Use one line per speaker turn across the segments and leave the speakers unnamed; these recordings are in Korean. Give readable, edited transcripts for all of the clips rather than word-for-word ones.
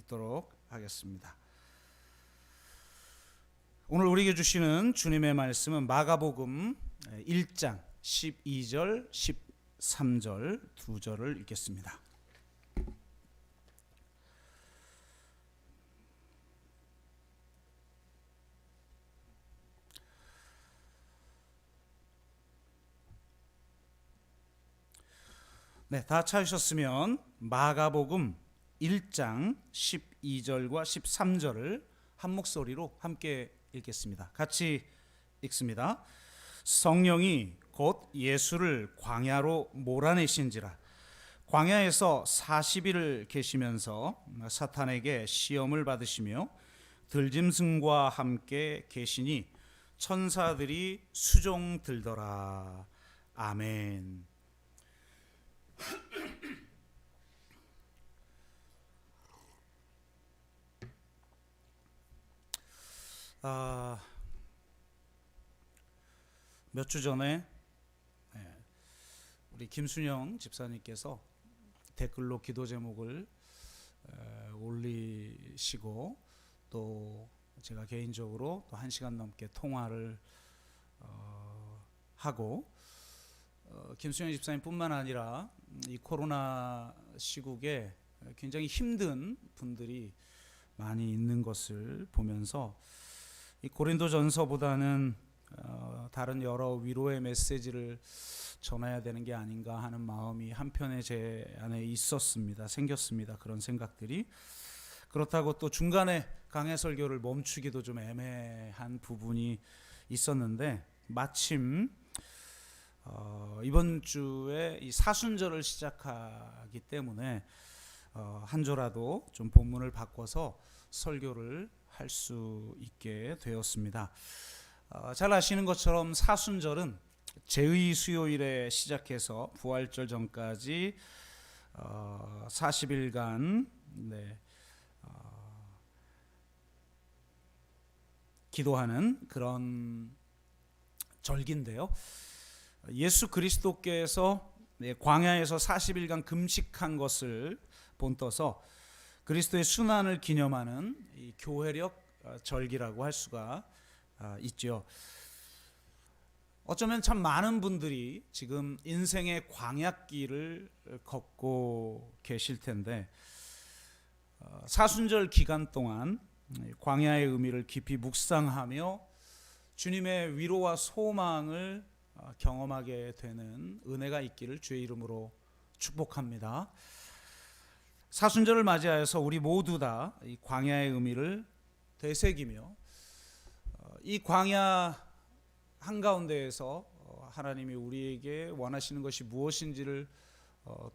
읽도록 하겠습니다. 오늘 우리에게 주시는 주님의 말씀은 마가복음 1장 12절 13절 두 절을 읽겠습니다. 네, 다 찾으셨으면 마가복음 1장 12절과 13절을 한 목소리로 함께 읽겠습니다. 같이 읽습니다. 성령이 곧 예수를 광야로 몰아내신지라. 광야에서 40일을 계시면서 사탄에게 시험을 받으시며 들짐승과 함께 계시니 천사들이 수종 들더라. 아멘. 몇 주 전에 우리 김순영 집사님께서 댓글로 기도 제목을 올리시고 또 제가 개인적으로 또 1시간 넘게 통화를 하고 김순영 집사님뿐만 아니라 이 코로나 시국에 굉장히 힘든 분들이 많이 있는 것을 보면서 이 고린도전서보다는 다른 여러 위로의 메시지를 전해야 되는 게 아닌가 하는 마음이 한편에 제 안에 생겼습니다. 그런 생각들이. 그렇다고 또 중간에 강해 설교를 멈추기도 좀 애매한 부분이 있었는데 마침 이번 주에 이 사순절을 시작하기 때문에 한 조라도 좀 본문을 바꿔서 설교를 할 수 있게 되었습니다. 잘 아시는 것처럼 사순절은 제의 수요일에 시작해서 부활절 전까지 40일간 기도하는 그런 절기인데요. 예수 그리스도께서 광야에서 40일간 금식한 것을 본떠서 그리스도의 순환을 기념하는 이 교회력 절기라고 할 수가 있죠. 어쩌면 참 많은 분들이 지금 인생의 광야길을 걷고 계실 텐데 사순절 기간 동안 광야의 의미를 깊이 묵상하며 주님의 위로와 소망을 경험하게 되는 은혜가 있기를 주의 이름으로 축복합니다. 사순절을 맞이하여서 우리 모두 다 이 광야의 의미를 되새기며 이 광야 한가운데에서 하나님이 우리에게 원하시는 것이 무엇인지를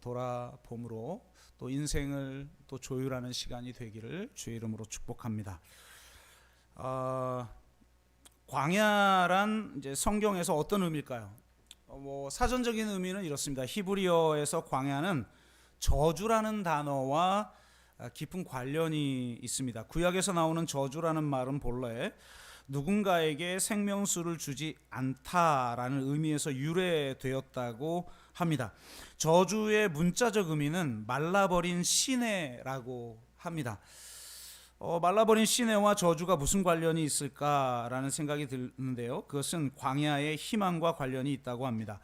돌아봄으로 또 인생을 또 조율하는 시간이 되기를 주의 이름으로 축복합니다. 광야란 이제 성경에서 어떤 의미일까요? 사전적인 의미는 이렇습니다. 히브리어에서 광야는 저주라는 단어와 깊은 관련이 있습니다. 구약에서 나오는 저주라는 말은 본래 누군가에게 생명수를 주지 않다라는 의미에서 유래되었다고 합니다. 저주의 문자적 의미는 말라버린 시내라고 합니다. 말라버린 시내와 저주가 무슨 관련이 있을까라는 생각이 드는데요. 그것은 광야의 희망과 관련이 있다고 합니다.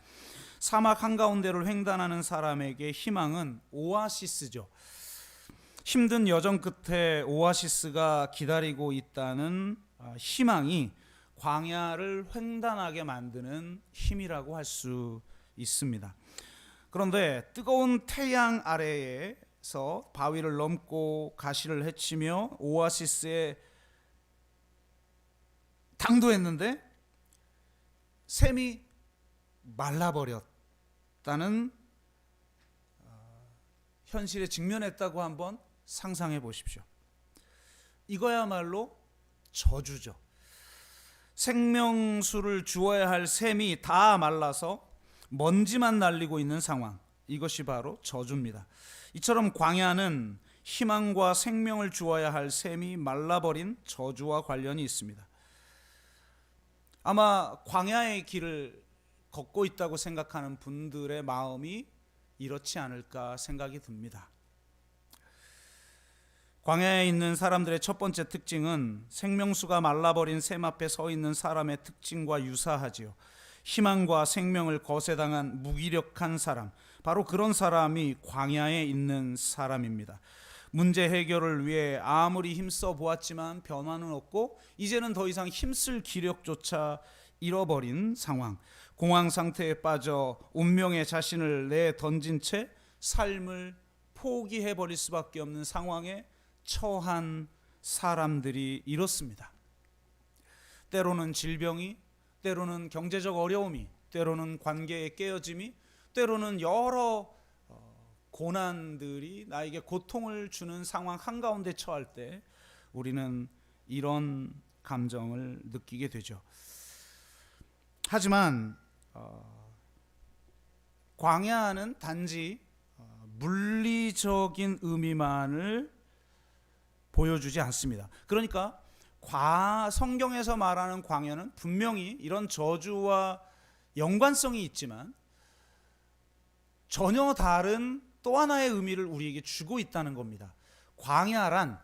사막 한가운데를 횡단하는 사람에게 희망은 오아시스죠. 힘든 여정 끝에 오아시스가 기다리고 있다는 희망이 광야를 횡단하게 만드는 힘이라고 할 수 있습니다. 그런데 뜨거운 태양 아래에서 바위를 넘고 가시를 헤치며 오아시스에 당도했는데 샘이 말라버렸다는 현실에 직면했다고 한번 상상해 보십시오. 이거야말로 저주죠. 생명수를 주어야 할 샘이 다 말라서 먼지만 날리고 있는 상황, 이것이 바로 저주입니다. 이처럼 광야는 희망과 생명을 주어야 할 샘이 말라버린 저주와 관련이 있습니다. 아마 광야의 길을 걷고 있다고 생각하는 분들의 마음이 이렇지 않을까 생각이 듭니다. 광야에 있는 사람들의 첫 번째 특징은 생명수가 말라버린 샘 앞에 서 있는 사람의 특징과 유사하지요. 희망과 생명을 거세당한 무기력한 사람, 바로 그런 사람이 광야에 있는 사람입니다. 문제 해결을 위해 아무리 힘써 보았지만 변화는 없고 이제는 더 이상 힘쓸 기력조차 잃어버린 상황, 공황 상태에 빠져 운명의 자신을 내던진 채 삶을 포기해버릴 수밖에 없는 상황에 처한 사람들이 이렇습니다. 때로는 질병이, 때로는 경제적 어려움이, 때로는 관계의 깨어짐이, 때로는 여러 고난들이 나에게 고통을 주는 상황 한가운데 처할 때 우리는 이런 감정을 느끼게 되죠. 하지만 광야는 단지 물리적인 의미만을 보여주지 않습니다. 그러니까 성경에서 말하는 광야는 분명히 이런 저주와 연관성이 있지만 전혀 다른 또 하나의 의미를 우리에게 주고 있다는 겁니다. 광야란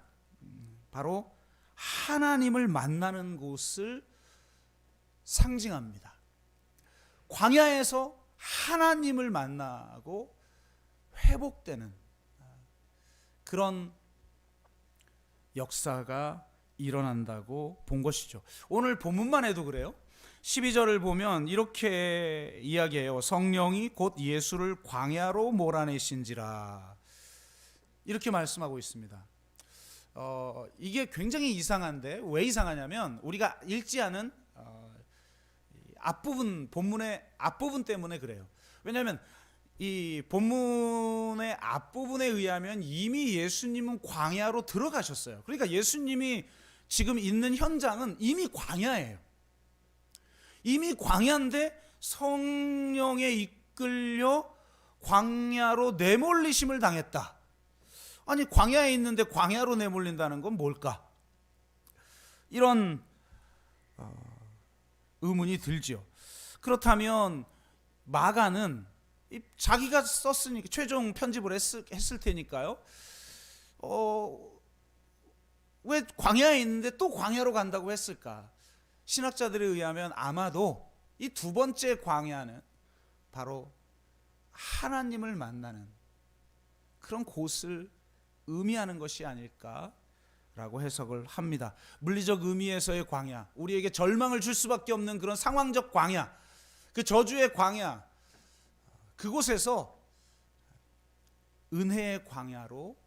바로 하나님을 만나는 곳을 상징합니다. 광야에서 하나님을 만나고 회복되는 그런 역사가 일어난다고 본 것이죠. 오늘 본문만 해도 그래요. 12절을 보면 이렇게 이야기해요. 성령이 곧 예수를 광야로 몰아내신지라, 이렇게 말씀하고 있습니다. 이게 굉장히 이상한데 왜 이상하냐면 우리가 읽지 않은 앞부분, 본문의 앞부분 때문에 그래요. 왜냐하면 이 본문의 앞부분에 의하면 이미 예수님은 광야로 들어가셨어요. 그러니까 예수님이 지금 있는 현장은 이미 광야예요. 이미 광야인데 성령에 이끌려 광야로 내몰리심을 당했다. 아니, 광야에 있는데 광야로 내몰린다는 건 뭘까? 이런 의문이 들지요. 그렇다면 마가는 자기가 썼으니까 최종 편집을 했을 테니까요. 왜 광야에 있는데 또 광야로 간다고 했을까? 신학자들에 의하면 아마도 이 두 번째 광야는 바로 하나님을 만나는 그런 곳을 의미하는 것이 아닐까라고 해석을 합니다. 물리적 의미에서의 광야, 우리에게 절망을 줄 수밖에 없는 그런 상황적 광야, 그 저주의 광야, 그곳에서 은혜의 광야로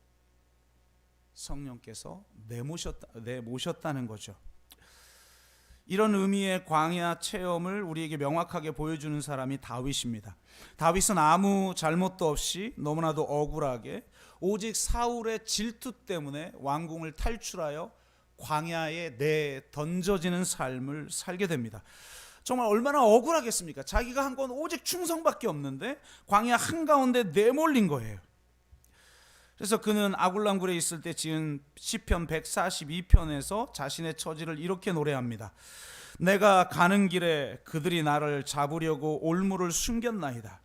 성령께서 내모셨다는 거죠. 이런 의미의 광야 체험을 우리에게 명확하게 보여주는 사람이 다윗입니다. 다윗은 아무 잘못도 없이 너무나도 억울하게 오직 사울의 질투 때문에 왕궁을 탈출하여 광야에 내던져지는 삶을 살게 됩니다. 정말 얼마나 억울하겠습니까? 자기가 한 건 오직 충성밖에 없는데 광야 한가운데 내몰린 거예요. 그래서 그는 아굴람굴에 있을 때 지은 시편 142편에서 자신의 처지를 이렇게 노래합니다. 내가 가는 길에 그들이 나를 잡으려고 올무를 숨겼나이다.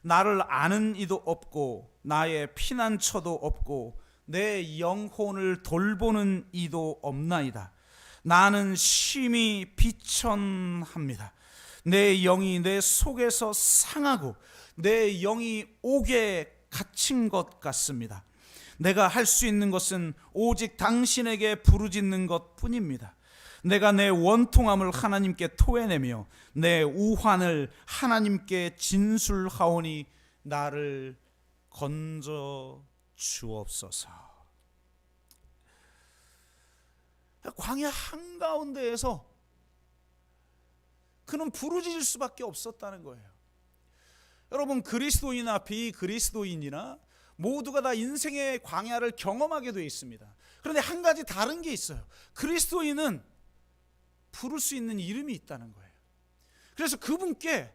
나를 아는 이도 없고 나의 피난처도 없고 내 영혼을 돌보는 이도 없나이다. 나는 심히 비천합니다. 내 영이 내 속에서 상하고 내 영이 옥에 갇힌 것 같습니다. 내가 할 수 있는 것은 오직 당신에게 부르짖는 것뿐입니다. 내가 내 원통함을 하나님께 토해내며 내 우환을 하나님께 진술하오니 나를 건져 주옵소서. 광야 한가운데에서 그는 부르짖을 수밖에 없었다는 거예요. 여러분, 그리스도인이나 비그리스도인이나 모두가 다 인생의 광야를 경험하게 되어 있습니다. 그런데 한 가지 다른 게 있어요. 그리스도인은 부를 수 있는 이름이 있다는 거예요. 그래서 그분께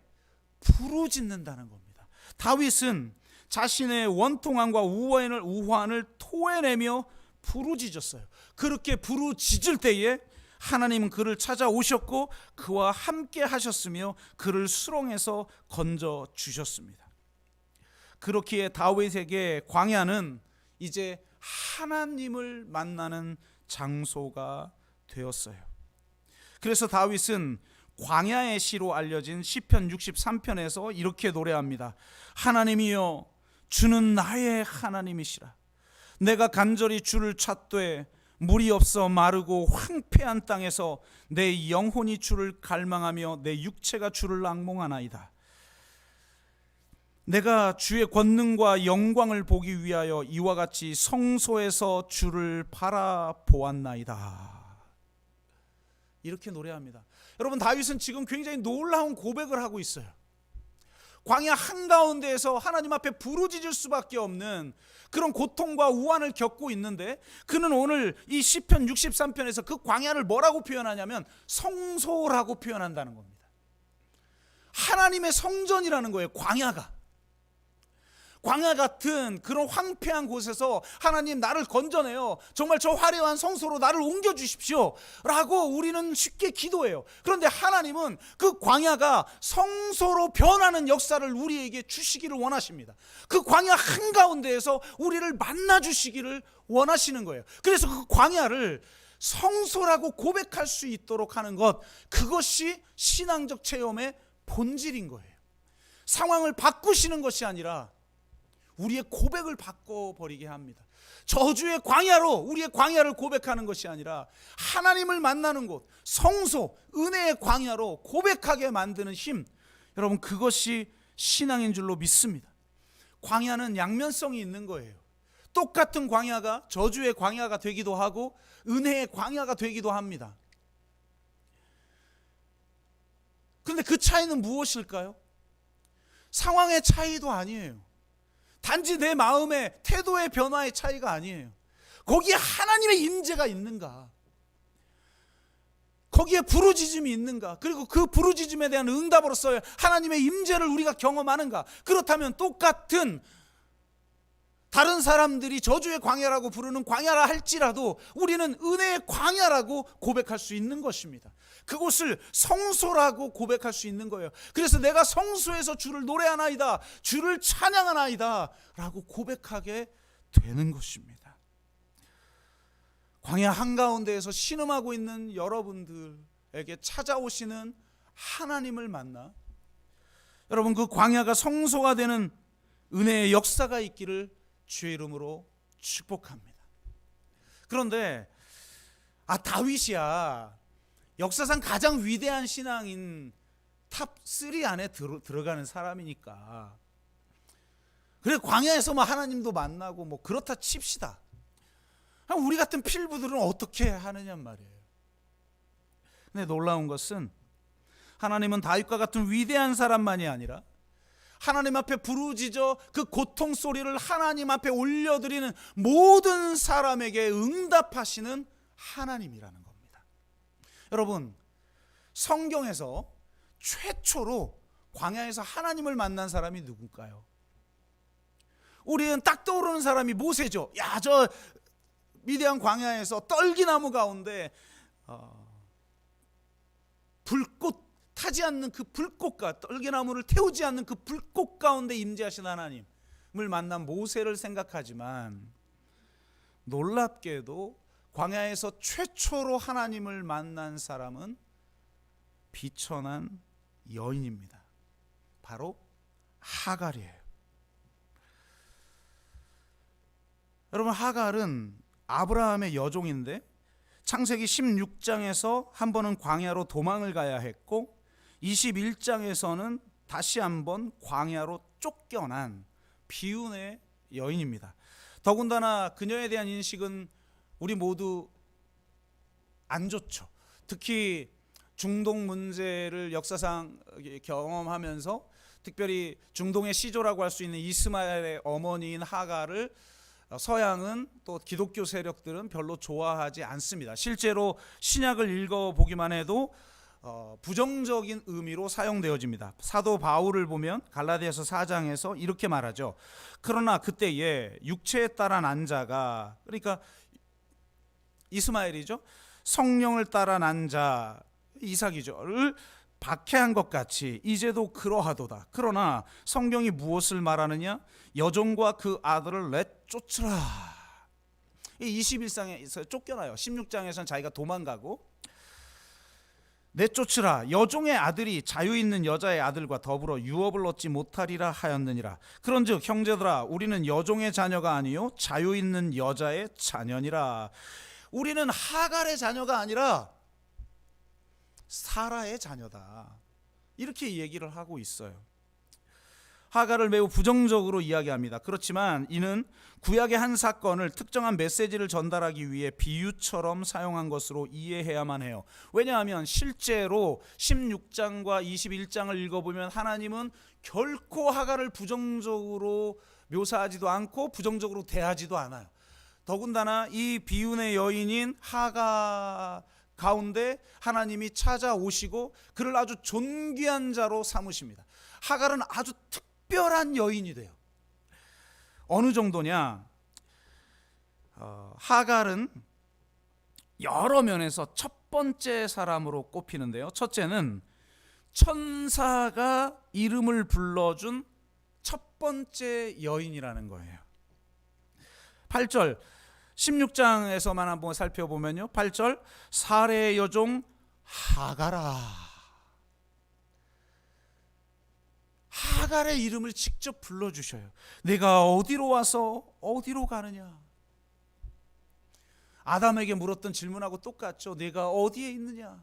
부르짖는다는 겁니다. 다윗은 자신의 원통함과 우환을 토해내며 부르짖었어요. 그렇게 부르짖을 때에 하나님은 그를 찾아오셨고 그와 함께 하셨으며 그를 수렁에서 건져 주셨습니다. 그렇기에 다윗에게 광야는 이제 하나님을 만나는 장소가 되었어요. 그래서 다윗은 광야의 시로 알려진 시편 63편에서 이렇게 노래합니다. 하나님이여 주는 나의 하나님이시라. 내가 간절히 주를 찾되 물이 없어 마르고 황폐한 땅에서 내 영혼이 주를 갈망하며 내 육체가 주를 앙몽하나이다. 내가 주의 권능과 영광을 보기 위하여 이와 같이 성소에서 주를 바라보았나이다. 이렇게 노래합니다. 여러분, 다윗은 지금 굉장히 놀라운 고백을 하고 있어요. 광야 한가운데에서 하나님 앞에 부르짖을 수밖에 없는 그런 고통과 우환을 겪고 있는데, 그는 오늘 이 시편 63편에서 그 광야를 뭐라고 표현하냐면 성소라고 표현한다는 겁니다. 하나님의 성전이라는 거예요. 광야 같은 그런 황폐한 곳에서 하나님 나를 건져내요, 정말 저 화려한 성소로 나를 옮겨주십시오 라고 우리는 쉽게 기도해요. 그런데 하나님은 그 광야가 성소로 변하는 역사를 우리에게 주시기를 원하십니다. 그 광야 한가운데에서 우리를 만나주시기를 원하시는 거예요. 그래서 그 광야를 성소라고 고백할 수 있도록 하는 것, 그것이 신앙적 체험의 본질인 거예요. 상황을 바꾸시는 것이 아니라 우리의 고백을 바꿔버리게 합니다. 저주의 광야로 우리의 광야를 고백하는 것이 아니라 하나님을 만나는 곳, 성소, 은혜의 광야로 고백하게 만드는 힘, 여러분, 그것이 신앙인 줄로 믿습니다. 광야는 양면성이 있는 거예요. 똑같은 광야가 저주의 광야가 되기도 하고 은혜의 광야가 되기도 합니다. 그런데 그 차이는 무엇일까요? 상황의 차이도 아니에요. 단지 내 마음의 태도의 변화의 차이가 아니에요. 거기에 하나님의 임재가 있는가, 거기에 부르짖음이 있는가, 그리고 그 부르짖음에 대한 응답으로서 하나님의 임재를 우리가 경험하는가. 그렇다면 똑같은 다른 사람들이 저주의 광야라고 부르는 광야라 할지라도 우리는 은혜의 광야라고 고백할 수 있는 것입니다. 그곳을 성소라고 고백할 수 있는 거예요. 그래서 내가 성소에서 주를 노래하나이다, 주를 찬양하나이다 라고 고백하게 되는 것입니다. 광야 한가운데에서 신음하고 있는 여러분들에게 찾아오시는 하나님을 만나 여러분, 그 광야가 성소가 되는 은혜의 역사가 있기를 주의 이름으로 축복합니다. 그런데 다윗이야 역사상 가장 위대한 신앙인 탑3 안에 들어가는 사람이니까, 그래 광야에서 하나님도 만나고 그렇다 칩시다. 우리 같은 필부들은 어떻게 하느냐 말이에요. 근데 놀라운 것은 하나님은 다윗과 같은 위대한 사람만이 아니라 하나님 앞에 부르짖어 그 고통 소리를 하나님 앞에 올려드리는 모든 사람에게 응답하시는 하나님이라는 겁니다. 여러분, 성경에서 최초로 광야에서 하나님을 만난 사람이 누굴까요? 우리는 딱 떠오르는 사람이 모세죠. 저 미디안 광야에서 떨기나무 가운데 불꽃 타지 않는 그 불꽃과 떨기나무를 태우지 않는 그 불꽃 가운데 임재하신 하나님을 만난 모세를 생각하지만, 놀랍게도 광야에서 최초로 하나님을 만난 사람은 비천한 여인입니다. 바로 하갈이에요. 여러분, 하갈은 아브라함의 여종인데 창세기 16장에서 한 번은 광야로 도망을 가야 했고 21장에서는 다시 한번 광야로 쫓겨난 비운의 여인입니다. 더군다나 그녀에 대한 인식은 우리 모두 안 좋죠. 특히 중동 문제를 역사상 경험하면서 특별히 중동의 시조라고 할 수 있는 이스마엘의 어머니인 하갈을 서양은 또 기독교 세력들은 별로 좋아하지 않습니다. 실제로 신약을 읽어보기만 해도 부정적인 의미로 사용되어집니다. 사도 바울을 보면 갈라디아서 4장에서 이렇게 말하죠. 그러나 그때에 육체에 따라 난 자가, 그러니까 이스마엘이죠, 성령을 따라 난 자 이삭이죠를 박해한 것 같이 이제도 그러하도다. 그러나 성경이 무엇을 말하느냐? 여종과 그 아들을 내쫓으라. 이 21장에서 쫓겨나요. 16장에서는 자기가 도망가고, 내쫓으라. 여종의 아들이 자유 있는 여자의 아들과 더불어 유업을 얻지 못하리라 하였느니라. 그런즉 형제들아, 우리는 여종의 자녀가 아니요 자유 있는 여자의 자녀니라. 우리는 하갈의 자녀가 아니라 사라의 자녀다. 이렇게 얘기를 하고 있어요. 하갈을 매우 부정적으로 이야기합니다. 그렇지만 이는 구약의 한 사건을 특정한 메시지를 전달하기 위해 비유처럼 사용한 것으로 이해해야만 해요. 왜냐하면 실제로 16장과 21장을 읽어보면 하나님은 결코 하갈을 부정적으로 묘사하지도 않고 부정적으로 대하지도 않아요. 더군다나 이 비운의 여인인 하갈 가운데 하나님이 찾아오시고 그를 아주 존귀한 자로 삼으십니다. 하갈은 아주 특별한 여인이 돼요. 어느 정도냐? 하갈은 여러 면에서 첫 번째 사람으로 꼽히는데요. 첫째는 천사가 이름을 불러준 첫 번째 여인이라는 거예요. 8절 16장에서만 한번 살펴보면요, 8절 사레의 여종 하갈아. 하갈의 이름을 직접 불러주셔요. 내가 어디로 와서 어디로 가느냐. 아담에게 물었던 질문하고 똑같죠. 내가 어디에 있느냐.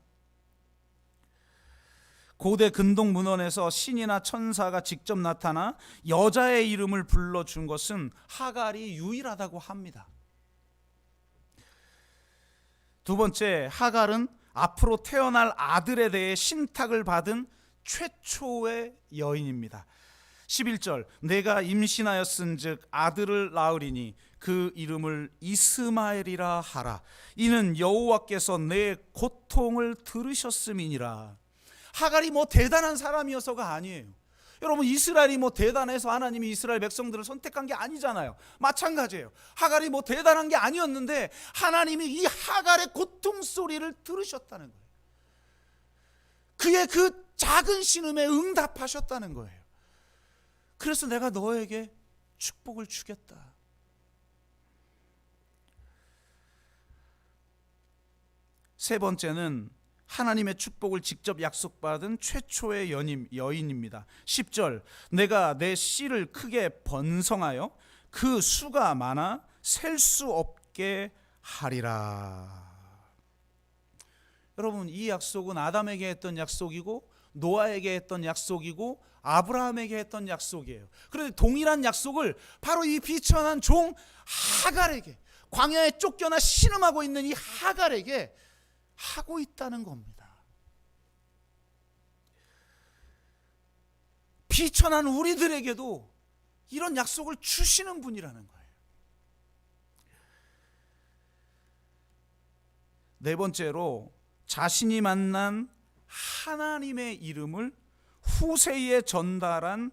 고대 근동 문헌에서 신이나 천사가 직접 나타나 여자의 이름을 불러준 것은 하갈이 유일하다고 합니다. 두 번째, 하갈은 앞으로 태어날 아들에 대해 신탁을 받은 최초의 여인입니다. 11절 내가 임신하였은즉 아들을 낳으리니 그 이름을 이스마엘이라 하라. 이는 여호와께서 내 고통을 들으셨음이니라. 하갈이 뭐 대단한 사람이어서가 아니에요. 여러분, 이스라엘이 뭐 대단해서 하나님이 이스라엘 백성들을 선택한 게 아니잖아요. 마찬가지예요. 하갈이 뭐 대단한 게 아니었는데 하나님이 이 하갈의 고통 소리를 들으셨다는 거예요. 그의 그 작은 신음에 응답하셨다는 거예요. 그래서 내가 너에게 축복을 주겠다. 세 번째는 하나님의 축복을 직접 약속받은 최초의 여인입니다. 10절 내가 내 씨를 크게 번성하여 그 수가 많아 셀 수 없게 하리라. 여러분, 이 약속은 아담에게 했던 약속이고 노아에게 했던 약속이고 아브라함에게 했던 약속이에요. 그런데 동일한 약속을 바로 이 비천한 종 하갈에게, 광야에 쫓겨나 신음하고 있는 이 하갈에게 하고 있다는 겁니다. 비천한 우리들에게도 이런 약속을 주시는 분이라는 거예요. 네 번째로 자신이 만난 하나님의 이름을 후세에 전달한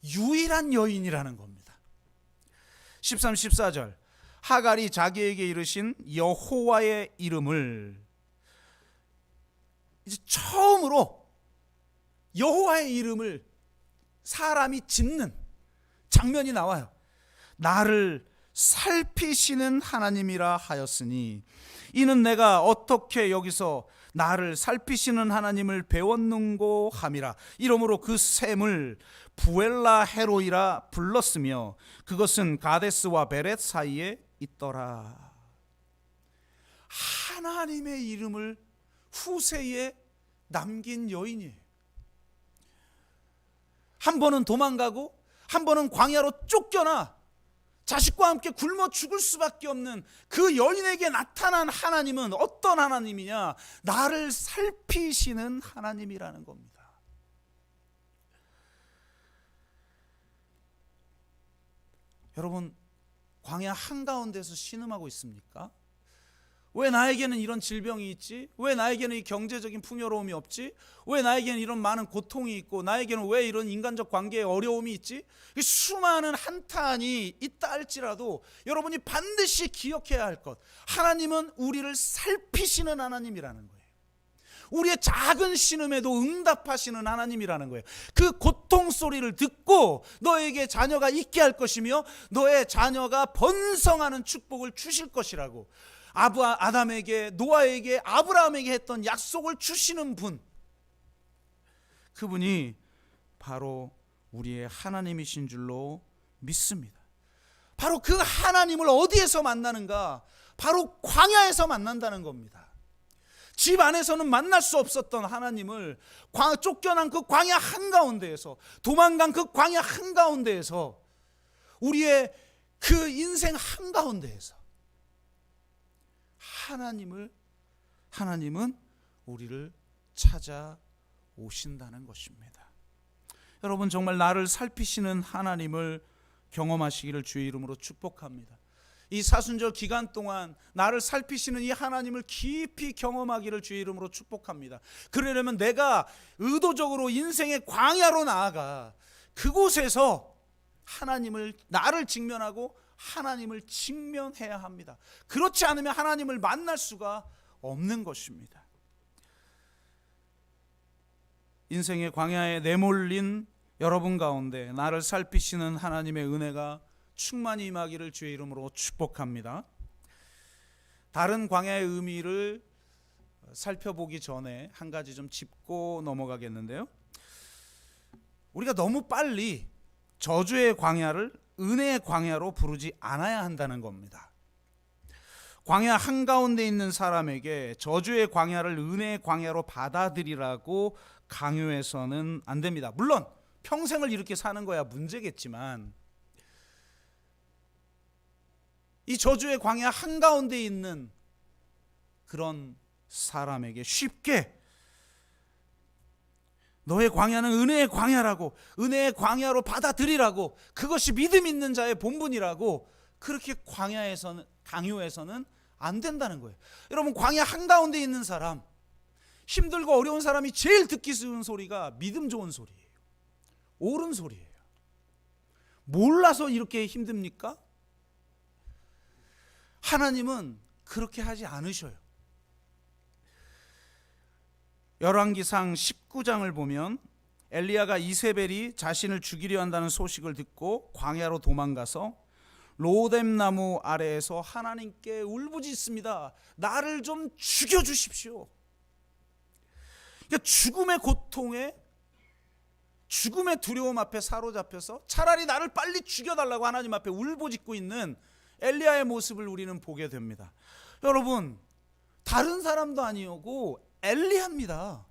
유일한 여인이라는 겁니다. 13, 14절 하갈이 자기에게 이르신 여호와의 이름을 이제 처음으로 여호와의 이름을 사람이 짓는 장면이 나와요. 나를 살피시는 하나님이라 하였으니 이는 내가 어떻게 여기서 나를 살피시는 하나님을 배웠는고 함이라. 이러므로 그 샘을 부엘라 헤로이라 불렀으며 그것은 가데스와 베렛 사이에 있더라. 하나님의 이름을 후세에 남긴 여인이에요. 한 번은 도망가고 한 번은 광야로 쫓겨나 자식과 함께 굶어 죽을 수밖에 없는 그 여인에게 나타난 하나님은 어떤 하나님이냐? 나를 살피시는 하나님이라는 겁니다. 여러분, 광야 한가운데서 신음하고 있습니까? 왜 나에게는 이런 질병이 있지? 왜 나에게는 이 경제적인 풍요로움이 없지? 왜 나에게는 이런 많은 고통이 있고 나에게는 왜 이런 인간적 관계에 어려움이 있지? 수많은 한탄이 있다 할지라도 여러분이 반드시 기억해야 할 것, 하나님은 우리를 살피시는 하나님이라는 거예요. 우리의 작은 신음에도 응답하시는 하나님이라는 거예요. 그 고통 소리를 듣고 너에게 자녀가 있게 할 것이며 너의 자녀가 번성하는 축복을 주실 것이라고 아담에게, 노아에게, 아브라함에게 했던 약속을 주시는 분, 그분이 바로 우리의 하나님이신 줄로 믿습니다. 바로 그 하나님을 어디에서 만나는가? 바로 광야에서 만난다는 겁니다. 집 안에서는 만날 수 없었던 하나님을 쫓겨난 그 광야 한가운데에서, 도망간 그 광야 한가운데에서, 우리의 그 인생 한가운데에서 하나님은 우리를 찾아오신다는 것입니다. 여러분, 정말 나를 살피시는 하나님을 경험하시기를 주의 이름으로 축복합니다. 이 사순절 기간 동안 나를 살피시는 이 하나님을 깊이 경험하기를 주의 이름으로 축복합니다. 그러려면 내가 의도적으로 인생의 광야로 나아가 그곳에서 나를 직면하고 하나님을 직면해야 합니다. 그렇지 않으면 하나님을 만날 수가 없는 것입니다. 인생의 광야에 내몰린 여러분 가운데 나를 살피시는 하나님의 은혜가 충만히 임하기를 주의 이름으로 축복합니다. 다른 광야의 의미를 살펴보기 전에 한 가지 좀 짚고 넘어가겠는데요. 우리가 너무 빨리 저주의 광야를 은혜의 광야로 부르지 않아야 한다는 겁니다. 광야 한가운데 있는 사람에게 저주의 광야를 은혜의 광야로 받아들이라고 강요해서는 안 됩니다. 물론 평생을 이렇게 사는 거야 문제겠지만, 이 저주의 광야 한가운데 있는 그런 사람에게 쉽게 너의 광야는 은혜의 광야라고, 은혜의 광야로 받아들이라고, 그것이 믿음 있는 자의 본분이라고 그렇게 강요해서는 안 된다는 거예요. 여러분, 광야 한가운데 있는 사람, 힘들고 어려운 사람이 제일 듣기 쉬운 소리가 믿음 좋은 소리예요. 옳은 소리예요. 몰라서 이렇게 힘듭니까? 하나님은 그렇게 하지 않으셔요. 열왕기상 19장을 보면 엘리야가 이세벨이 자신을 죽이려 한다는 소식을 듣고 광야로 도망가서 로뎀 나무 아래에서 하나님께 울부짖습니다. 나를 좀 죽여주십시오. 그러니까 죽음의 고통에, 죽음의 두려움 앞에 사로잡혀서 차라리 나를 빨리 죽여달라고 하나님 앞에 울부짖고 있는 엘리야의 모습을 우리는 보게 됩니다. 여러분, 다른 사람도 아니고 엘리야입니다.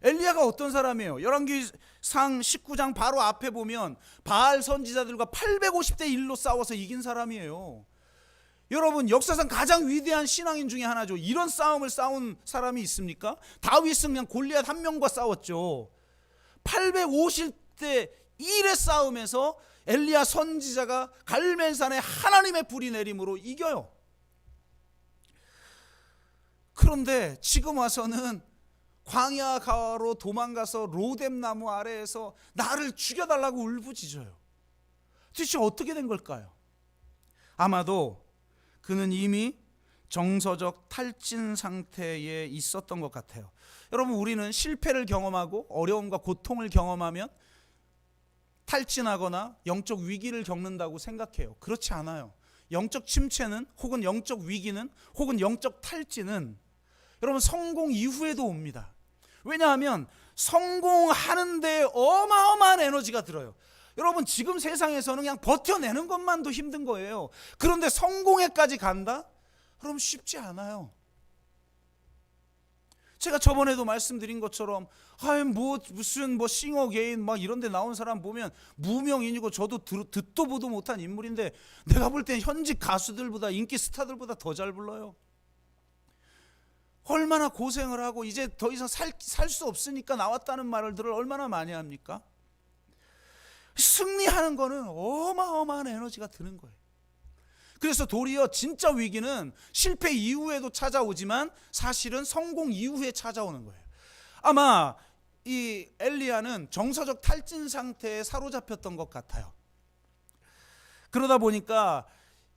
엘리야가 어떤 사람이에요? 열왕기상 19장 바로 앞에 보면 바알 선지자들과 850대 1로 싸워서 이긴 사람이에요. 여러분, 역사상 가장 위대한 신앙인 중에 하나죠. 이런 싸움을 싸운 사람이 있습니까? 다윗은 그냥 골리앗 한 명과 싸웠죠. 850대 1의 싸움에서 엘리야 선지자가 갈멜산에 하나님의 불이 내림으로 이겨요. 그런데 지금 와서는 광야가로 도망가서 로뎀 나무 아래에서 나를 죽여달라고 울부짖어요. 도대체 어떻게 된 걸까요? 아마도 그는 이미 정서적 탈진 상태에 있었던 것 같아요. 여러분, 우리는 실패를 경험하고 어려움과 고통을 경험하면 탈진하거나 영적 위기를 겪는다고 생각해요. 그렇지 않아요. 영적 침체는, 혹은 영적 위기는, 혹은 영적 탈진은 여러분 성공 이후에도 옵니다. 왜냐하면 성공하는 데 어마어마한 에너지가 들어요. 여러분, 지금 세상에서는 그냥 버텨내는 것만도 힘든 거예요. 그런데 성공에까지 간다? 그럼 쉽지 않아요. 제가 저번에도 말씀드린 것처럼 무슨 싱어 게인 막 이런 데 나온 사람 보면 무명인이고 저도 듣도 보도 못한 인물인데 내가 볼 땐 현직 가수들보다, 인기 스타들보다 더 잘 불러요. 얼마나 고생을 하고 이제 더 이상 살 수 없으니까 나왔다는 말들을 얼마나 많이 합니까? 승리하는 거는 어마어마한 에너지가 드는 거예요. 그래서 도리어 진짜 위기는 실패 이후에도 찾아오지만 사실은 성공 이후에 찾아오는 거예요. 아마 이 엘리야는 정서적 탈진 상태에 사로잡혔던 것 같아요. 그러다 보니까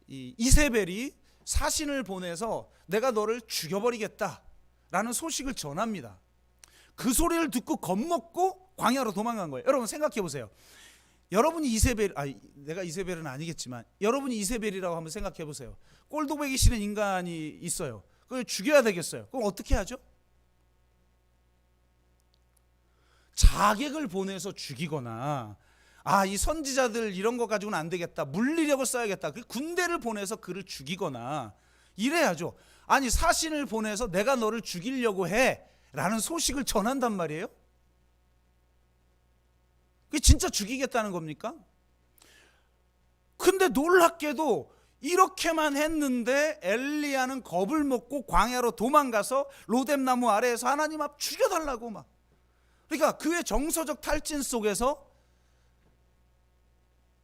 이세벨이 사신을 보내서 내가 너를 죽여버리겠다, 라는 소식을 전합니다. 그 소리를 듣고 겁먹고 광야로 도망간 거예요. 여러분 생각해 보세요. 여러분이 내가 이세벨은 아니겠지만 여러분이 이세벨이라고 한번 생각해 보세요. 꼴도배기 싫은 인간이 있어요. 그걸 죽여야 되겠어요. 그럼 어떻게 하죠? 자객을 보내서 죽이거나, 이 선지자들 이런 거 가지고는 안 되겠다, 물리력을 써야겠다, 그 군대를 보내서 그를 죽이거나 이래야죠. 아니, 사신을 보내서 내가 너를 죽이려고 해 라는 소식을 전한단 말이에요. 그게 진짜 죽이겠다는 겁니까? 근데 놀랍게도 이렇게만 했는데 엘리야는 겁을 먹고 광야로 도망가서 로뎀나무 아래에서 하나님 앞 죽여달라고 막. 그러니까 그의 정서적 탈진 속에서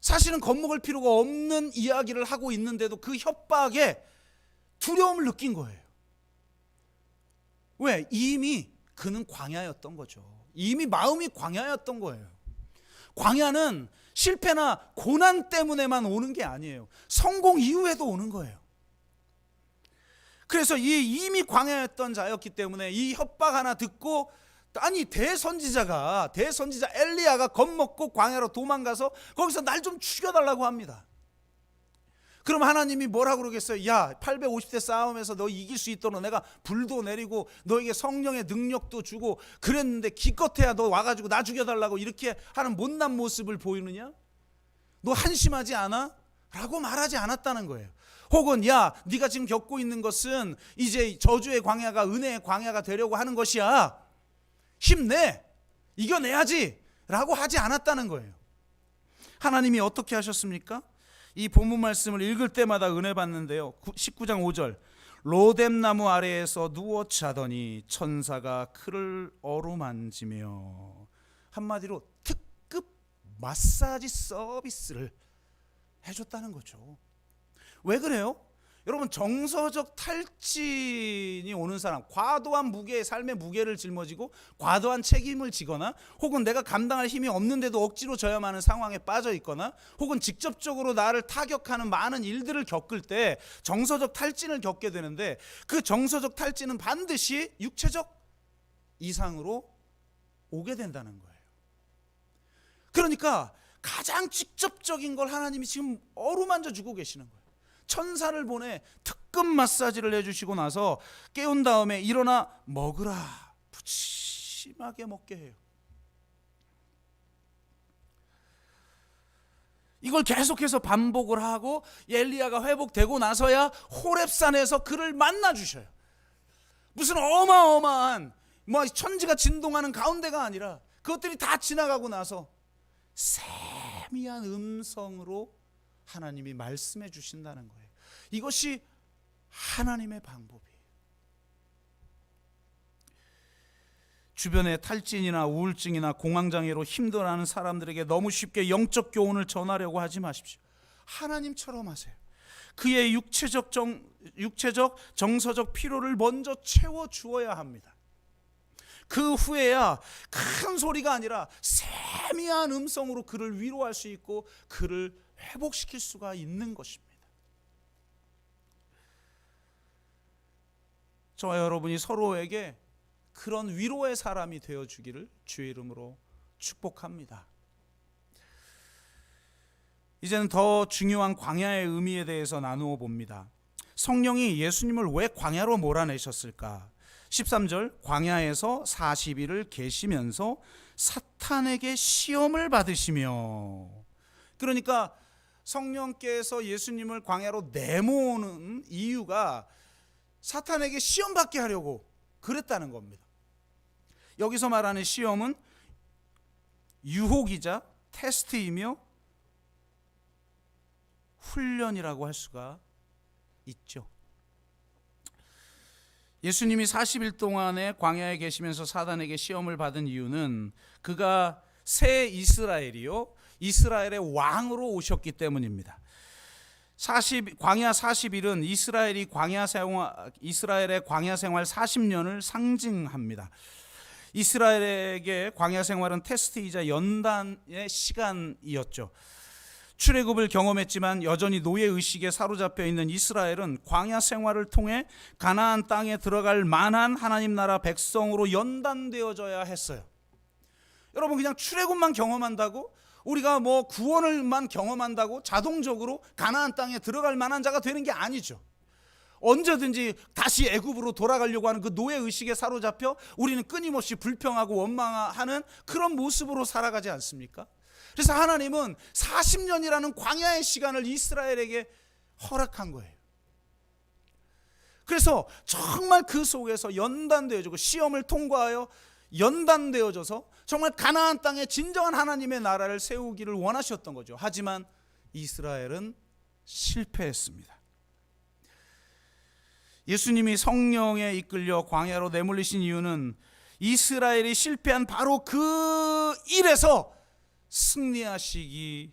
사실은 겁먹을 필요가 없는 이야기를 하고 있는데도 그 협박에 두려움을 느낀 거예요. 왜? 이미 그는 광야였던 거죠. 이미 마음이 광야였던 거예요. 광야는 실패나 고난 때문에만 오는 게 아니에요. 성공 이후에도 오는 거예요. 그래서 이미 광야였던 자였기 때문에 이 협박 하나 듣고, 아니 대선지자 엘리야가 겁먹고 광야로 도망가서 거기서 날 좀 죽여달라고 합니다. 그럼 하나님이 뭐라고 그러겠어요? 야, 850대 싸움에서 너 이길 수 있도록 내가 불도 내리고 너에게 성령의 능력도 주고 그랬는데 기껏해야 너 와가지고 나 죽여달라고 이렇게 하는 못난 모습을 보이느냐? 너 한심하지 않아? 라고 말하지 않았다는 거예요. 혹은 야, 네가 지금 겪고 있는 것은 이제 저주의 광야가 은혜의 광야가 되려고 하는 것이야, 힘내, 이겨내야지 라고 하지 않았다는 거예요. 하나님이 어떻게 하셨습니까? 이 본문 말씀을 읽을 때마다 은혜 받는데요. 19장 5절, 로뎀나무 아래에서 누워 자더니 천사가 그를 어루만지며, 한마디로 특급 마사지 서비스를 해줬다는 거죠. 왜 그래요? 여러분, 정서적 탈진이 오는 사람, 과도한 무게, 삶의 무게를 짊어지고 과도한 책임을 지거나, 혹은 내가 감당할 힘이 없는데도 억지로 져야만 하는 상황에 빠져 있거나, 혹은 직접적으로 나를 타격하는 많은 일들을 겪을 때 정서적 탈진을 겪게 되는데, 그 정서적 탈진은 반드시 육체적 이상으로 오게 된다는 거예요. 그러니까 가장 직접적인 걸 하나님이 지금 어루만져 주고 계시는 거예요. 천사를 보내 특급 마사지를 해주시고 나서 깨운 다음에 일어나 먹으라, 푸짐하게 먹게 해요. 이걸 계속해서 반복을 하고 엘리야가 회복되고 나서야 호렙산에서 그를 만나 주셔요. 무슨 어마어마한 천지가 진동하는 가운데가 아니라 그것들이 다 지나가고 나서 세미한 음성으로 하나님이 말씀해 주신다는 거예요. 이것이 하나님의 방법이에요. 주변에 탈진이나 우울증이나 공황장애로 힘들어하는 사람들에게 너무 쉽게 영적 교훈을 전하려고 하지 마십시오. 하나님처럼 하세요. 그의 육체적 정서적 필요를 먼저 채워 주어야 합니다. 그 후에야 큰 소리가 아니라 세미한 음성으로 그를 위로할 수 있고 그를 회복시킬 수가 있는 것입니다. 저와 여러분이 서로에게 그런 위로의 사람이 되어주기를 주의 이름으로 축복합니다. 이제는 더 중요한 광야의 의미에 대해서 나누어 봅니다. 성령이 예수님을 왜 광야로 몰아내셨을까? 13절, 광야에서 40일을 계시면서 사탄에게 시험을 받으시며. 그러니까 성령께서 예수님을 광야로 내모으는 이유가 사탄에게 시험 받게 하려고 그랬다는 겁니다. 여기서 말하는 시험은 유혹이자 테스트이며 훈련이라고 할 수가 있죠. 예수님이 40일 동안에 광야에 계시면서 사단에게 시험을 받은 이유는 그가 새 이스라엘이요, 이스라엘의 왕으로 오셨기 때문입니다. 광야 40일은 이스라엘의 광야 생활 40년을 상징합니다. 이스라엘에게 광야 생활은 테스트이자 연단의 시간이었죠. 출애굽을 경험했지만 여전히 노예 의식에 사로잡혀 있는 이스라엘은 광야 생활을 통해 가나안 땅에 들어갈 만한 하나님 나라 백성으로 연단되어져야 했어요. 여러분, 그냥 출애굽만 경험한다고, 우리가 뭐 구원을만 경험한다고 자동적으로 가나안 땅에 들어갈 만한 자가 되는 게 아니죠. 언제든지 다시 애굽으로 돌아가려고 하는 그 노예 의식에 사로잡혀 우리는 끊임없이 불평하고 원망하는 그런 모습으로 살아가지 않습니까? 그래서 하나님은 40년이라는 광야의 시간을 이스라엘에게 허락한 거예요. 그래서 정말 그 속에서 연단되어지고 시험을 통과하여 연단되어져서 정말 가나안 땅에 진정한 하나님의 나라를 세우기를 원하셨던 거죠. 하지만 이스라엘은 실패했습니다. 예수님이 성령에 이끌려 광야로 내몰리신 이유는 이스라엘이 실패한 바로 그 일에서 승리하시기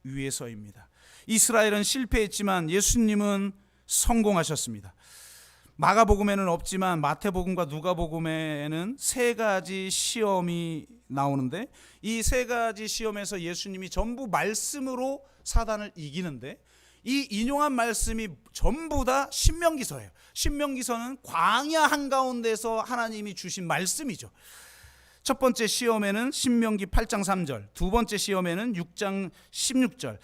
위해서입니다. 이스라엘은 실패했지만 예수님은 성공하셨습니다. 마가복음에는 없지만 마태복음과 누가복음에는 세 가지 시험이 나오는데, 이 세 가지 시험에서 예수님이 전부 말씀으로 사단을 이기는데, 이 인용한 말씀이 전부 다 신명기서예요. 신명기서는 광야 한가운데서 하나님이 주신 말씀이죠. 첫 번째 시험에는 신명기 8장 3절, 두 번째 시험에는 6장 16절,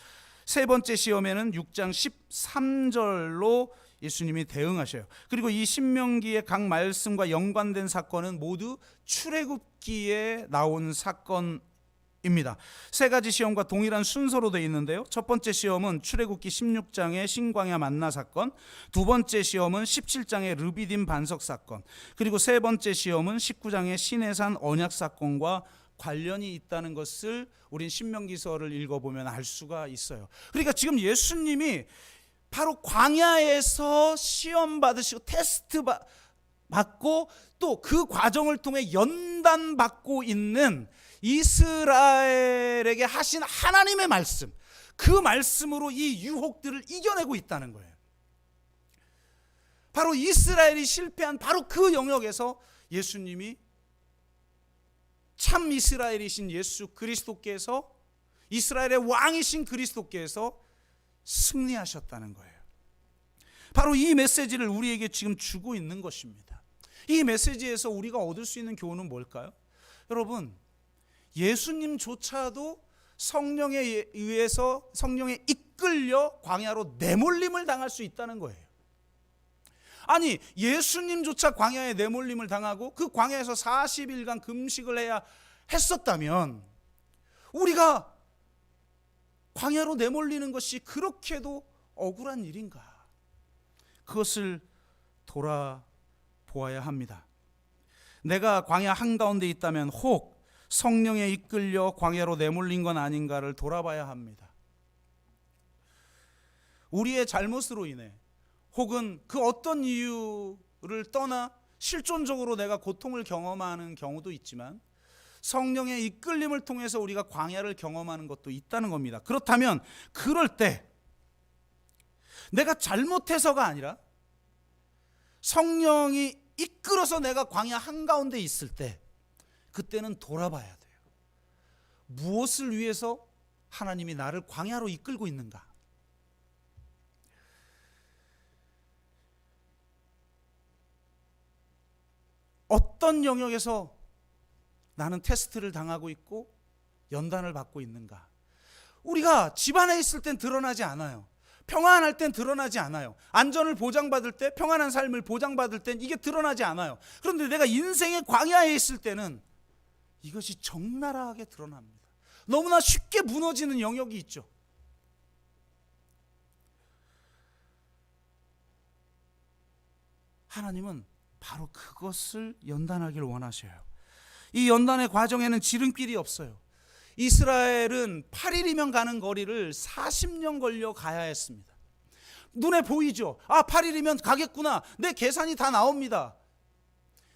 세 번째 시험에는 6장 13절로 예수님이 대응하셔요. 그리고 이 신명기의 각 말씀과 연관된 사건은 모두 출애굽기에 나온 사건입니다. 세 가지 시험과 동일한 순서로 되어 있는데요. 첫 번째 시험은 출애굽기 16장의 신광야 만나 사건, 두 번째 시험은 17장의 르비딤 반석 사건, 그리고 세 번째 시험은 19장의 시내산 언약 사건과 관련이 있다는 것을 우린 신명기서를 읽어보면 알 수가 있어요. 그러니까 지금 예수님이 바로 광야에서 시험 받으시고 테스트 받고 또 그 과정을 통해 연단 받고 있는 이스라엘에게 하신 하나님의 말씀, 그 말씀으로 이 유혹들을 이겨내고 있다는 거예요. 바로 이스라엘이 실패한 바로 그 영역에서 예수님이 참 이스라엘이신 예수 그리스도께서, 이스라엘의 왕이신 그리스도께서 승리하셨다는 거예요. 바로 이 메시지를 우리에게 지금 주고 있는 것입니다. 이 메시지에서 우리가 얻을 수 있는 교훈은 뭘까요? 여러분, 예수님조차도 성령에 의해서, 성령에 이끌려 광야로 내몰림을 당할 수 있다는 거예요. 아니, 예수님조차 광야에 내몰림을 당하고 그 광야에서 40일간 금식을 해야 했었다면 우리가 광야로 내몰리는 것이 그렇게도 억울한 일인가? 그것을 돌아보아야 합니다. 내가 광야 한가운데 있다면 혹 성령에 이끌려 광야로 내몰린 건 아닌가를 돌아봐야 합니다. 우리의 잘못으로 인해 혹은 그 어떤 이유를 떠나 실존적으로 내가 고통을 경험하는 경우도 있지만 성령의 이끌림을 통해서 우리가 광야를 경험하는 것도 있다는 겁니다. 그렇다면 그럴 때 내가 잘못해서가 아니라 성령이 이끌어서 내가 광야 한가운데 있을 때 그때는 돌아봐야 돼요. 무엇을 위해서 하나님이 나를 광야로 이끌고 있는가? 어떤 영역에서 나는 테스트를 당하고 있고 연단을 받고 있는가? 우리가 집안에 있을 땐 드러나지 않아요. 평안할 땐 드러나지 않아요. 안전을 보장받을 때, 평안한 삶을 보장받을 땐 이게 드러나지 않아요. 그런데 내가 인생의 광야에 있을 때는 이것이 적나라하게 드러납니다. 너무나 쉽게 무너지는 영역이 있죠. 하나님은 바로 그것을 연단하길 원하셔요. 이 연단의 과정에는 지름길이 없어요. 이스라엘은 8일이면 가는 거리를 40년 걸려 가야 했습니다. 눈에 보이죠? 8일이면 가겠구나. 내 계산이 다 나옵니다.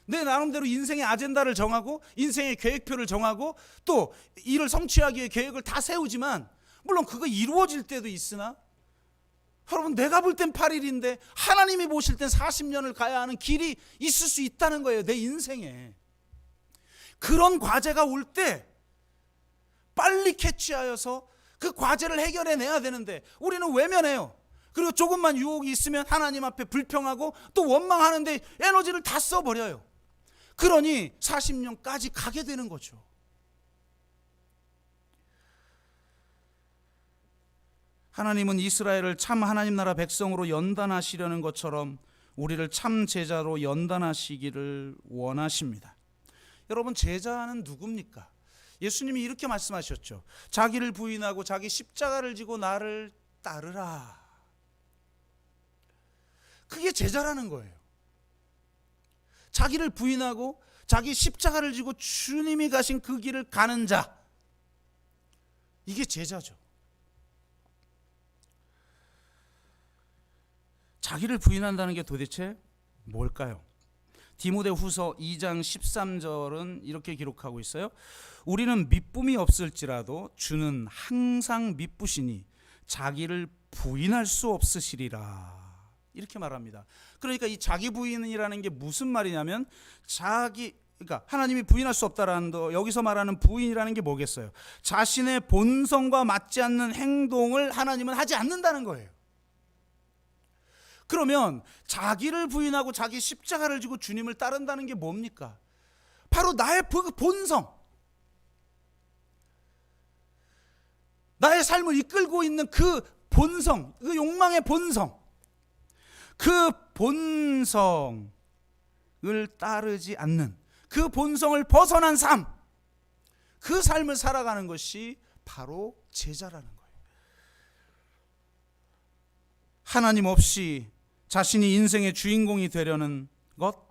내 나름대로 인생의 아젠다를 정하고 인생의 계획표를 정하고 또 이를 성취하기 위해 계획을 다 세우지만 물론 그거 이루어질 때도 있으나 여러분, 내가 볼 땐 8일인데 하나님이 보실 땐 40년을 가야 하는 길이 있을 수 있다는 거예요. 내 인생에. 그런 과제가 올 때 빨리 캐치하여서 그 과제를 해결해내야 되는데 우리는 외면해요. 그리고 조금만 유혹이 있으면 하나님 앞에 불평하고 또 원망하는데 에너지를 다 써버려요. 그러니 40년까지 가게 되는 거죠. 하나님은 이스라엘을 참 하나님 나라 백성으로 연단하시려는 것처럼 우리를 참 제자로 연단하시기를 원하십니다. 여러분, 제자는 누굽니까? 예수님이 이렇게 말씀하셨죠. 자기를 부인하고 자기 십자가를 지고 나를 따르라. 그게 제자라는 거예요. 자기를 부인하고 자기 십자가를 지고 주님이 가신 그 길을 가는 자, 이게 제자죠. 자기를 부인한다는 게 도대체 뭘까요? 디모데후서 2장 13절은 이렇게 기록하고 있어요. 우리는 미쁨이 없을지라도 주는 항상 미쁘시니 자기를 부인할 수 없으시리라. 이렇게 말합니다. 그러니까 이 자기 부인이라는 게 무슨 말이냐면 그러니까 하나님이 부인할 수 없다라는 거, 여기서 말하는 부인이라는 게 뭐겠어요? 자신의 본성과 맞지 않는 행동을 하나님은 하지 않는다는 거예요. 그러면 자기를 부인하고 자기 십자가를 지고 주님을 따른다는 게 뭡니까? 바로 나의 본성, 나의 삶을 이끌고 있는 그 본성, 그 욕망의 본성, 그 본성을 따르지 않는, 그 본성을 벗어난 삶, 그 삶을 살아가는 것이 바로 제자라는 거예요. 하나님 없이 자신이 인생의 주인공이 되려는 것,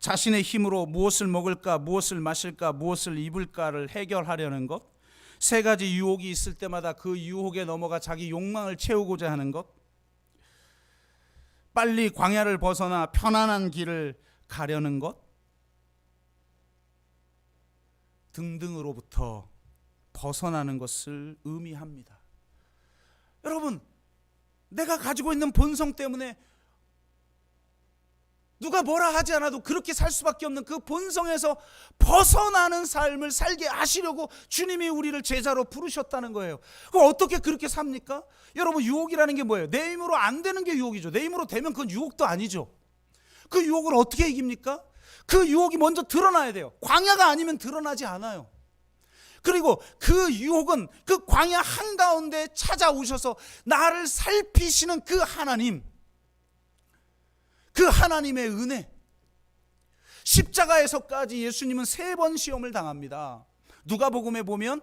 자신의 힘으로 무엇을 먹을까, 무엇을 마실까, 무엇을 입을까를 해결하려는 것, 세 가지 유혹이 있을 때마다 그 유혹에 넘어가 자기 욕망을 채우고자 하는 것, 빨리 광야를 벗어나 편안한 길을 가려는 것 등등으로부터 벗어나는 것을 의미합니다. 여러분, 내가 가지고 있는 본성 때문에 누가 뭐라 하지 않아도 그렇게 살 수밖에 없는 그 본성에서 벗어나는 삶을 살게 하시려고 주님이 우리를 제자로 부르셨다는 거예요. 그럼 어떻게 그렇게 삽니까? 여러분, 유혹이라는 게 뭐예요? 내 힘으로 안 되는 게 유혹이죠. 내 힘으로 되면 그건 유혹도 아니죠. 그 유혹을 어떻게 이깁니까? 그 유혹이 먼저 드러나야 돼요. 광야가 아니면 드러나지 않아요. 그리고 그 유혹은 그 광야 한가운데 찾아오셔서 나를 살피시는 그 하나님, 그 하나님의 은혜. 십자가에서까지 예수님은 3번 시험을 당합니다. 누가복음에 보면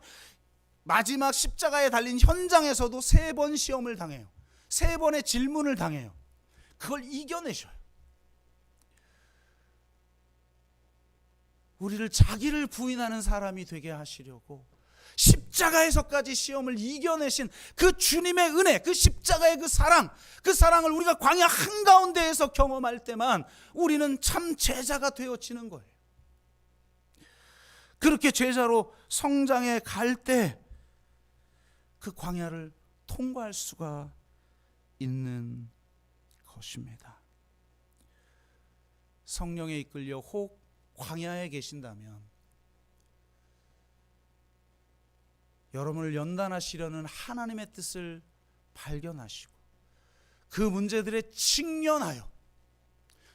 마지막 십자가에 달린 현장에서도 3번 시험을 당해요. 3번의 질문을 당해요. 그걸 이겨내셔요. 우리를 자기를 부인하는 사람이 되게 하시려고 십자가에서까지 시험을 이겨내신 그 주님의 은혜, 그 십자가의 그 사랑을 우리가 광야 한가운데에서 경험할 때만 우리는 참 제자가 되어지는 거예요. 그렇게 제자로 성장해 갈 때 그 광야를 통과할 수가 있는 것입니다. 성령에 이끌려 혹 광야에 계신다면 여러분을 연단하시려는 하나님의 뜻을 발견하시고 그 문제들에 직면하여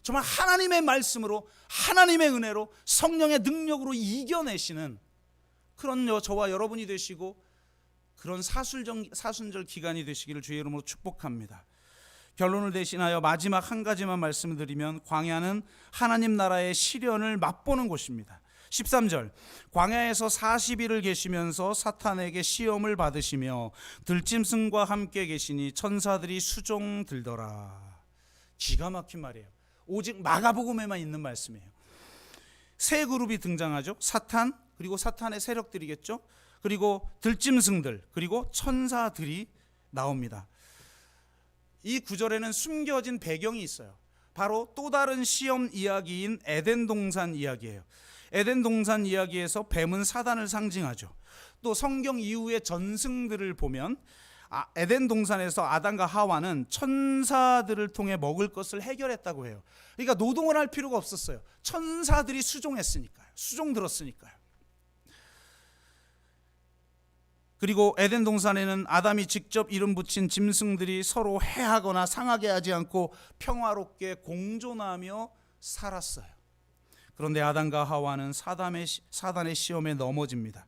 정말 하나님의 말씀으로, 하나님의 은혜로, 성령의 능력으로 이겨내시는 그런 저와 여러분이 되시고 그런 사순절 기간이 되시기를 주의 이름으로 축복합니다. 결론을 대신하여 마지막 한 가지만 말씀을 드리면, 광야는 하나님 나라의 시련을 맛보는 곳입니다. 13절, 광야에서 40일을 계시면서 사탄에게 시험을 받으시며 들짐승과 함께 계시니 천사들이 수종 들더라. 기가 막힌 말이에요. 오직 마가복음에만 있는 말씀이에요. 세 그룹이 등장하죠. 사탄, 그리고 사탄의 세력들이겠죠. 그리고 들짐승들, 그리고 천사들이 나옵니다. 이 구절에는 숨겨진 배경이 있어요. 바로 또 다른 시험 이야기인 에덴 동산 이야기예요. 에덴 동산 이야기에서 뱀은 사단을 상징하죠. 또 성경 이후의 전승들을 보면 에덴 동산에서 아담과 하와는 천사들을 통해 먹을 것을 해결했다고 해요. 그러니까 노동을 할 필요가 없었어요. 천사들이 수종 들었으니까요. 그리고 에덴 동산에는 아담이 직접 이름 붙인 짐승들이 서로 해하거나 상하게 하지 않고 평화롭게 공존하며 살았어요. 그런데 아담과 하와는 사단의 시험에 넘어집니다.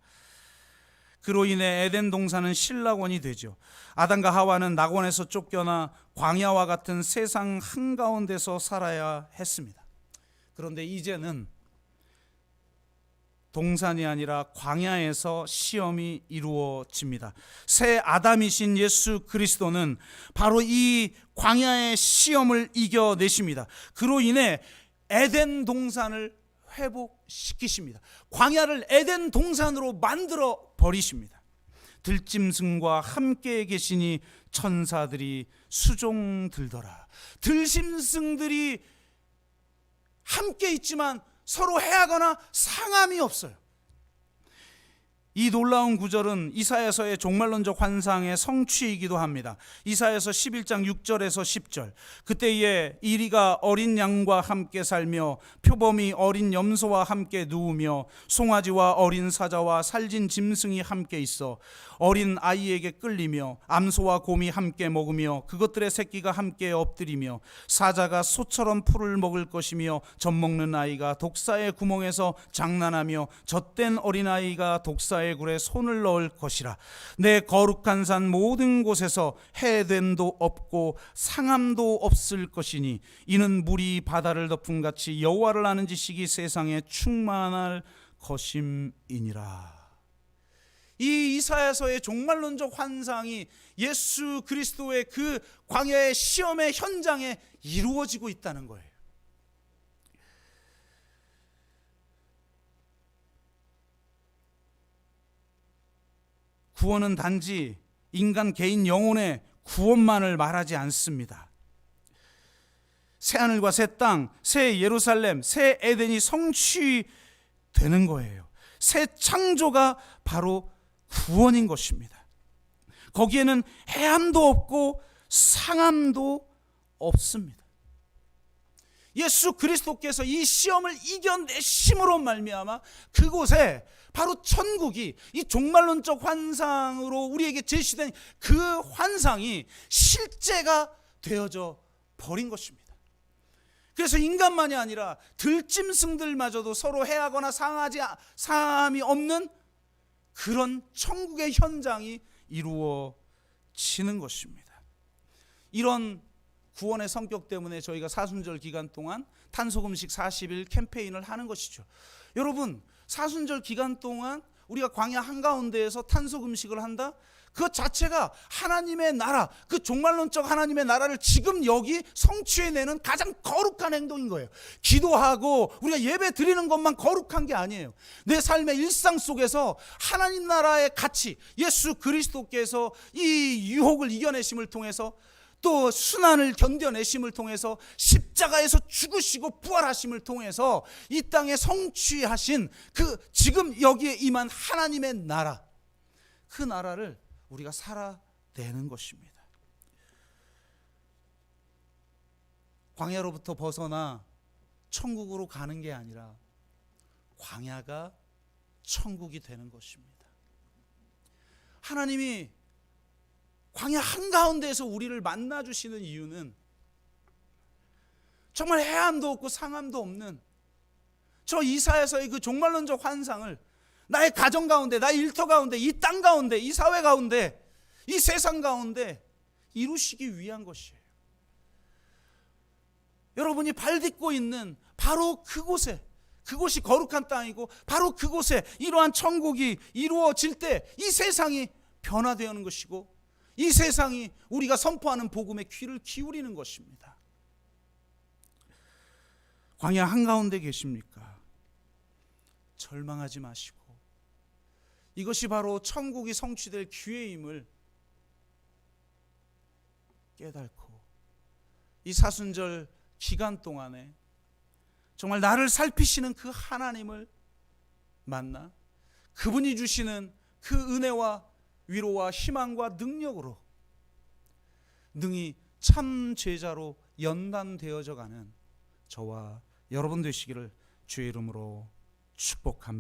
그로 인해 에덴 동산은 신락원이 되죠. 아담과 하와는 낙원에서 쫓겨나 광야와 같은 세상 한가운데서 살아야 했습니다. 그런데 이제는 동산이 아니라 광야에서 시험이 이루어집니다. 새 아담이신 예수 그리스도는 바로 이 광야의 시험을 이겨내십니다. 그로 인해 에덴 동산을 회복시키십니다. 광야를 에덴 동산으로 만들어 버리십니다. 들짐승과 함께 계시니 천사들이 수종들더라. 들짐승들이 함께 있지만 서로 해하거나 상함이 없어요. 이 놀라운 구절은 이사야서의 종말론적 환상의 성취이기도 합니다. 이사야서 11장 6절에서 10절. 그때에 이리가 어린 양과 함께 살며 표범이 어린 염소와 함께 누우며 송아지와 어린 사자와 살진 짐승이 함께 있어 어린 아이에게 끌리며 암소와 곰이 함께 먹으며 그것들의 새끼가 함께 엎드리며 사자가 소처럼 풀을 먹을 것이며 젖먹는 아이가 독사의 구멍에서 장난하며 젖된 어린아이가 독사의 굴에 손을 넣을 것이라. 내 거룩한 산 모든 곳에서 해됨도 없고 상함도 없을 것이니 이는 물이 바다를 덮은 같이 여호와를 아는 지식이 세상에 충만할 것임이니라. 이 이사야서의 종말론적 환상이 예수 그리스도의 그 광야의 시험의 현장에 이루어지고 있다는 거예요. 구원은 단지 인간 개인 영혼의 구원만을 말하지 않습니다. 새하늘과 새 땅, 새 예루살렘, 새 에덴이 성취되는 거예요. 새 창조가 바로 구원인 것입니다. 거기에는 해함도 없고 상함도 없습니다. 예수 그리스도께서 이 시험을 이겨내심으로 말미암아 그곳에 바로 천국이 이 종말론적 환상으로 우리에게 제시된 그 환상이 실제가 되어져 버린 것입니다. 그래서 인간만이 아니라 들짐승들마저도 서로 해하거나 상함이 없는 그런 천국의 현장이 이루어지는 것입니다. 이런 구원의 성격 때문에 저희가 사순절 기간 동안 탄소금식 40일 캠페인을 하는 것이죠. 여러분, 사순절 기간 동안 우리가 광야 한가운데에서 탄소금식을 한다? 그 자체가 하나님의 나라, 그 종말론적 하나님의 나라를 지금 여기 성취해내는 가장 거룩한 행동인 거예요. 기도하고 우리가 예배 드리는 것만 거룩한 게 아니에요. 내 삶의 일상 속에서 하나님 나라의 가치, 예수 그리스도께서 이 유혹을 이겨내심을 통해서 또 순환을 견뎌내심을 통해서 십자가에서 죽으시고 부활하심을 통해서 이 땅에 성취하신 그 지금 여기에 임한 하나님의 나라, 그 나라를 우리가 살아내는 것입니다. 광야로부터 벗어나 천국으로 가는 게 아니라 광야가 천국이 되는 것입니다. 하나님이 광야 한가운데에서 우리를 만나주시는 이유는 정말 해함도 없고 상함도 없는 저 이사야서의 그 종말론적 환상을 나의 가정 가운데, 나의 일터 가운데, 이 땅 가운데, 이 사회 가운데, 이 세상 가운데 이루시기 위한 것이에요. 여러분이 발 딛고 있는 바로 그곳에, 그곳이 거룩한 땅이고 바로 그곳에 이러한 천국이 이루어질 때 이 세상이 변화되는 것이고 이 세상이 우리가 선포하는 복음에 귀를 기울이는 것입니다. 광야 한가운데 계십니까? 절망하지 마시고 이것이 바로 천국이 성취될 기회임을 깨닫고 이 사순절 기간 동안에 정말 나를 살피시는 그 하나님을 만나 그분이 주시는 그 은혜와 위로와 희망과 능력으로 능히 참 제자로 연단되어져 가는 저와 여러분 되시기를 주의 이름으로 축복합니다.